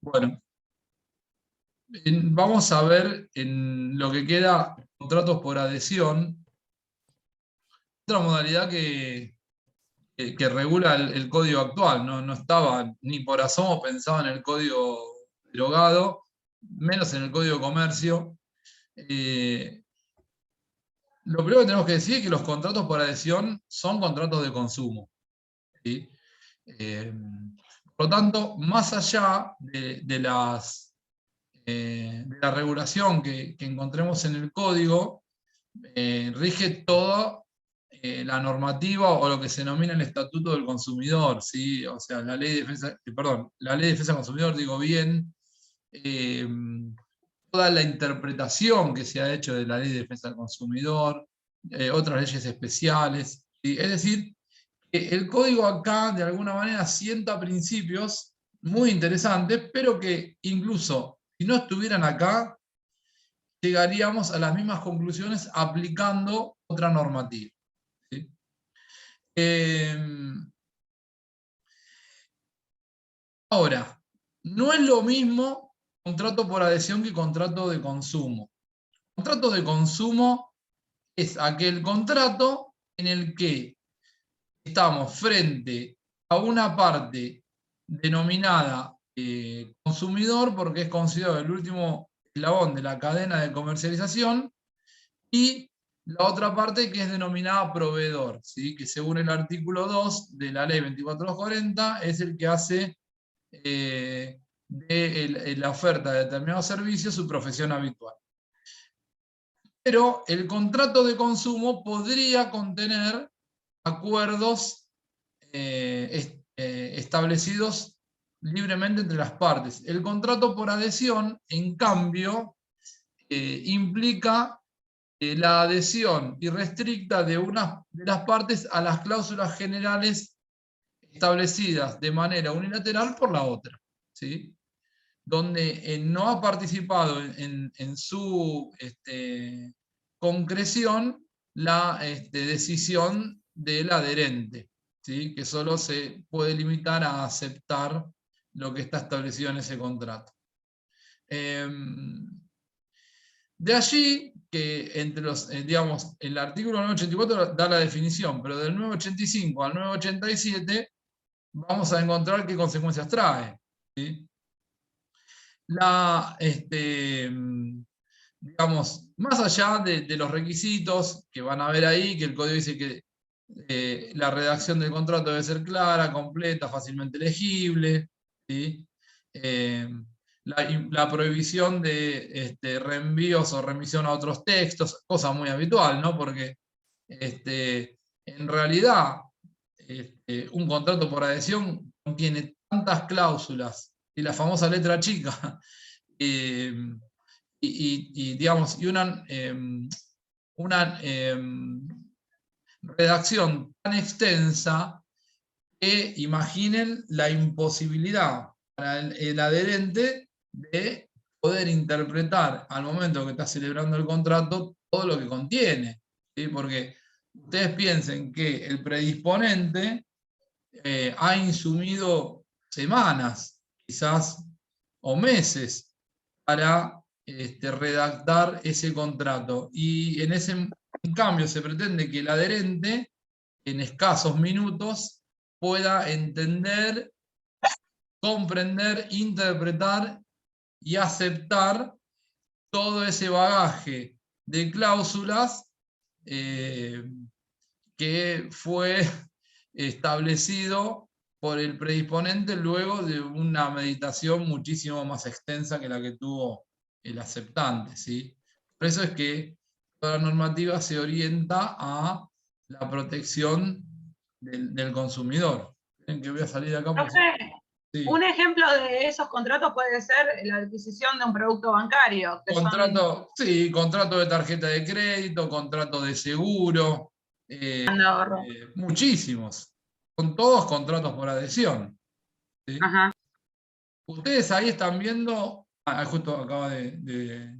Bueno, vamos a ver en lo que queda contratos por adhesión, otra modalidad que regula el código actual, no estaba ni por asomo pensado en el código derogado, menos en el código de comercio. Lo primero que tenemos que decir es que los contratos por adhesión son contratos de consumo, ¿sí? Por lo tanto, más allá de la regulación que encontremos en el código, rige toda la normativa o lo que se denomina el Estatuto del Consumidor, ¿sí? O sea, la ley de defensa, perdón, la ley de defensa del consumidor, digo bien, eh, toda la interpretación que se ha hecho de la ley de defensa del consumidor, otras leyes especiales, ¿sí? Es decir, que el código acá de alguna manera sienta principios muy interesantes, pero que incluso si no estuvieran acá, llegaríamos a las mismas conclusiones aplicando otra normativa, ¿sí? Ahora, no es lo mismo contrato por adhesión que contrato de consumo. Contrato de consumo es aquel contrato en el que estamos frente a una parte denominada consumidor, porque es considerado el último eslabón de la cadena de comercialización, y la otra parte que es denominada proveedor, ¿sí? Que según el artículo 2 de la ley 24240 es el que hace de la oferta de determinados servicios su profesión habitual. Pero el contrato de consumo podría contener acuerdos establecidos libremente entre las partes. El contrato por adhesión, en cambio, implica la adhesión irrestricta de una de las partes a las cláusulas generales establecidas de manera unilateral por la otra, ¿sí? Donde no ha participado en su concreción la decisión del adherente, ¿sí? Que solo se puede limitar a aceptar lo que está establecido en ese contrato. De allí que entre los, digamos, el artículo 984 da la definición, pero del 985 al 987 vamos a encontrar qué consecuencias trae, ¿sí? Digamos, más allá de los requisitos que van a ver ahí, que el código dice que la redacción del contrato debe ser clara, completa, fácilmente legible, ¿sí? La prohibición de reenvíos o remisión a otros textos, cosa muy habitual, ¿no? Porque en realidad un contrato por adhesión contiene tantas cláusulas y la famosa letra chica, eh, digamos, y una redacción tan extensa que imaginen la imposibilidad para el adherente de poder interpretar al momento que está celebrando el contrato todo lo que contiene, ¿sí? Porque ustedes piensen que el predisponente ha insumido semanas, quizás, o meses para redactar ese contrato. Y en cambio se pretende que el adherente, en escasos minutos, pueda entender, comprender, interpretar y aceptar todo ese bagaje de cláusulas eh, que fue establecido por el predisponente luego de una meditación muchísimo más extensa que la que tuvo el aceptante, ¿sí? Por eso es que toda la normativa se orienta a la protección del consumidor. ¿Creen que voy a salir de acá? Porque... Profe, Sí. un ejemplo de esos contratos puede ser la adquisición de un producto bancario, que son Contrato, sí, contrato de tarjeta de crédito, contrato de seguro, de ahorro. muchísimos. Son todos contratos por adhesión, ¿sí? Ajá. Ustedes ahí están viendo, justo acaba de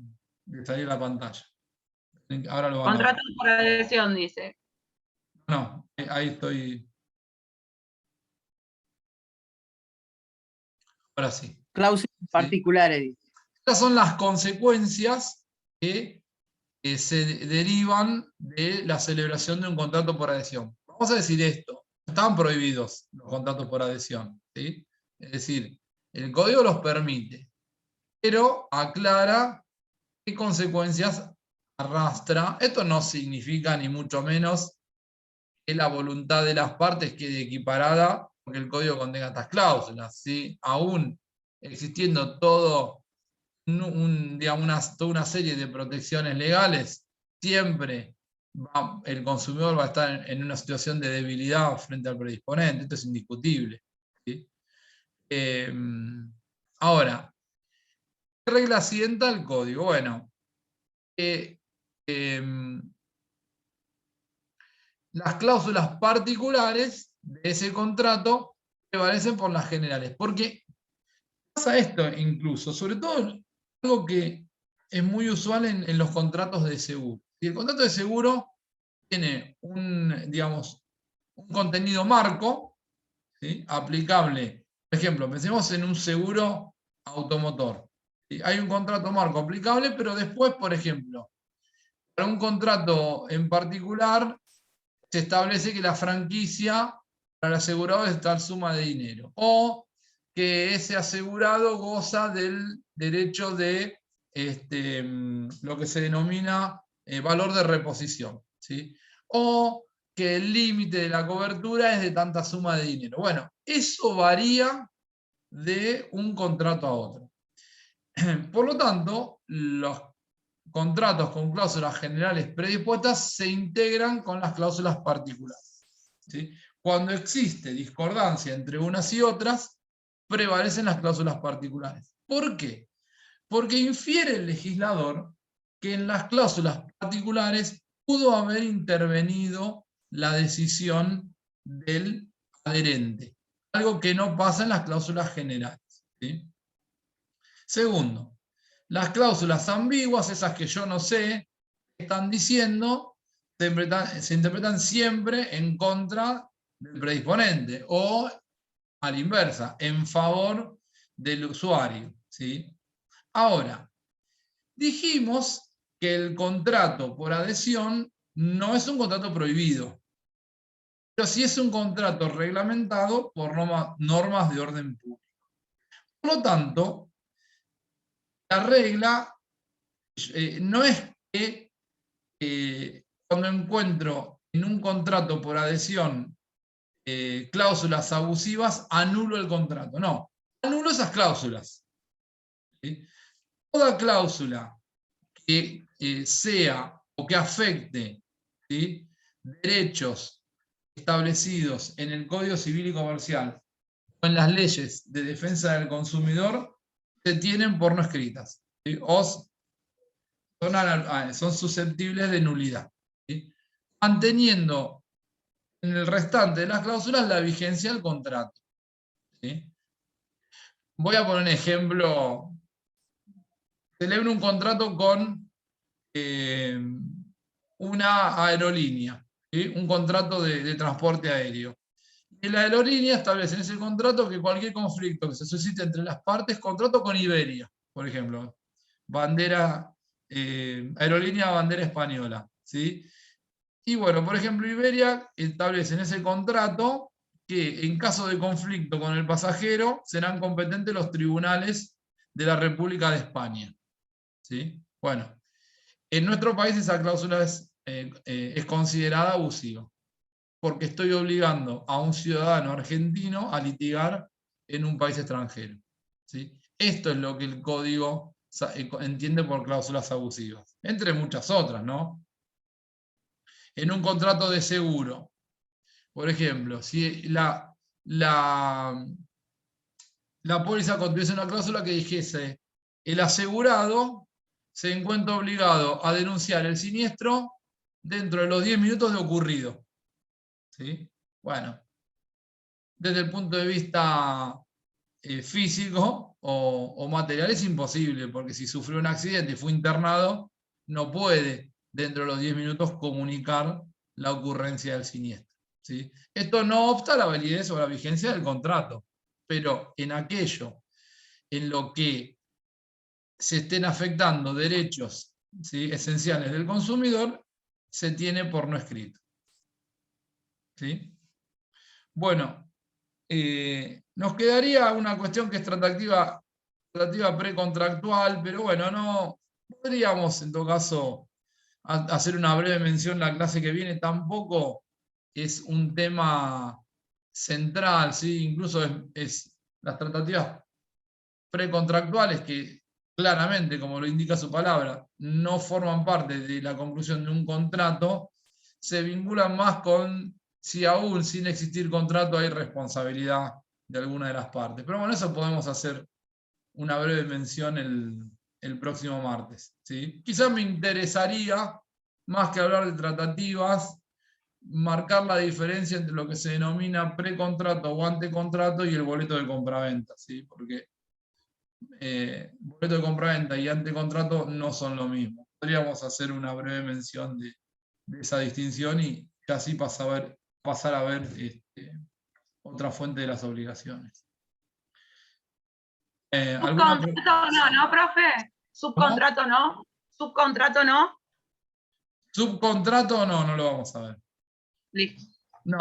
salir la pantalla. Ahora lo van a ver. Contratos por adhesión, dice. No, ahí estoy. Ahora sí. Cláusulas particulares. Estas son las consecuencias que se derivan de la celebración de un contrato por adhesión. Vamos a decir esto, están prohibidos los contratos por adhesión, ¿sí? Es decir, el código los permite, pero aclara qué consecuencias arrastra. Esto no significa ni mucho menos que la voluntad de las partes quede equiparada porque el código contenga estas cláusulas, ¿sí? Aún existiendo toda una serie de protecciones legales, siempre el consumidor va a estar en una situación de debilidad frente al predisponente. Esto es indiscutible, ¿sí? Ahora, ¿qué regla sienta el código? Bueno, las cláusulas particulares de ese contrato prevalecen por las generales. Porque pasa esto incluso, sobre todo algo que es muy usual en los contratos de seguro. Y el contrato de seguro tiene digamos, un contenido marco, ¿sí? Aplicable. Por ejemplo, pensemos en un seguro automotor. ¿Sí? Hay un contrato marco aplicable, pero después, por ejemplo, para un contrato en particular, se establece que la franquicia para el asegurado es tal suma de dinero. O que ese asegurado goza del derecho de lo que se denomina valor de reposición, ¿sí? O que el límite de la cobertura es de tanta suma de dinero. Bueno, eso varía de un contrato a otro. Por lo tanto, los contratos con cláusulas generales predispuestas se integran con las cláusulas particulares, ¿sí? Cuando existe discordancia entre unas y otras, prevalecen las cláusulas particulares. ¿Por qué? Porque infiere el legislador que en las cláusulas particulares pudo haber intervenido la decisión del adherente, algo que no pasa en las cláusulas generales, ¿sí? Segundo, las cláusulas ambiguas, esas que yo no sé qué están diciendo, se interpretan siempre en contra del predisponente o a la inversa, en favor del usuario, ¿sí? Ahora, dijimos que el contrato por adhesión no es un contrato prohibido, pero sí es un contrato reglamentado por normas de orden público. Por lo tanto, la regla no es que cuando encuentro en un contrato por adhesión cláusulas abusivas, anulo el contrato. No, anulo esas cláusulas, ¿sí? Toda cláusula que sea o que afecte, ¿sí?, derechos establecidos en el Código Civil y Comercial o en las leyes de defensa del consumidor, se tienen por no escritas, ¿sí? O son susceptibles de nulidad, ¿sí? Manteniendo en el restante de las cláusulas la vigencia del contrato, ¿sí? Voy a poner un ejemplo. Celebro un contrato con una aerolínea, ¿sí? Un contrato de transporte aéreo. Y la aerolínea establece en ese contrato que cualquier conflicto que se suscite entre las partes, contrato con Iberia, por ejemplo, aerolínea bandera española, ¿sí? Y bueno, por ejemplo, Iberia establece en ese contrato que en caso de conflicto con el pasajero serán competentes los tribunales de la República de España, ¿sí? Bueno, en nuestro país esa cláusula es considerada abusiva, porque estoy obligando a un ciudadano argentino a litigar en un país extranjero, ¿sí? Esto es lo que el código entiende por cláusulas abusivas, entre muchas otras, ¿no? En un contrato de seguro, por ejemplo, si la póliza contuviese una cláusula que dijese: el asegurado se encuentra obligado a denunciar el siniestro dentro de los 10 minutos de ocurrido, ¿sí? Bueno, desde el punto de vista físico o material es imposible, porque si sufrió un accidente y fue internado, no puede dentro de los 10 minutos comunicar la ocurrencia del siniestro, ¿sí? Esto no obsta a la validez o la vigencia del contrato, pero en aquello en lo que se estén afectando derechos, ¿sí?, esenciales del consumidor, se tiene por no escrito. ¿Sí? Bueno, nos quedaría una cuestión que es tratativa precontractual, pero bueno, no podríamos en todo caso hacer una breve mención la clase que viene. Tampoco es un tema central, ¿sí? Incluso es las tratativas precontractuales, que claramente, como lo indica su palabra, no forman parte de la conclusión de un contrato, se vinculan más con si aún sin existir contrato hay responsabilidad de alguna de las partes. Pero bueno, eso podemos hacer una breve mención el próximo martes, ¿sí? Quizás me interesaría, más que hablar de tratativas, marcar la diferencia entre lo que se denomina precontrato o antecontrato y el boleto de compraventa, ¿sí? Porque boleto de compraventa y antecontrato no son lo mismo. Podríamos hacer una breve mención de esa distinción y así pasar a ver otra fuente de las obligaciones. Subcontrato no, ¿no, profe? Subcontrato no. Subcontrato no. Subcontrato no lo vamos a ver. Listo. No.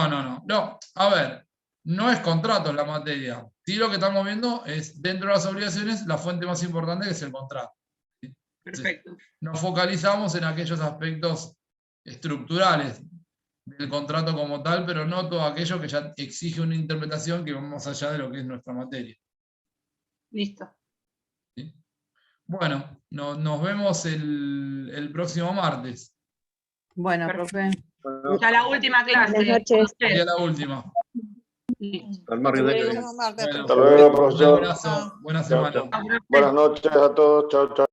A ver, no es contrato la materia. Sí, lo que estamos viendo es, dentro de las obligaciones, la fuente más importante, que es el contrato. ¿Sí? Perfecto. Nos focalizamos en aquellos aspectos estructurales del contrato como tal, pero no todo aquello que ya exige una interpretación que va más allá de lo que es nuestra materia. Listo. ¿Sí? Bueno, nos vemos el próximo martes. Bueno, profe. Ya la última clase. Buenas noches. Sería la última. Listo. Bueno, Hasta luego, profesor. un abrazo, buena Chao, semana. chao. Buenas noches a todos. Chao, chao.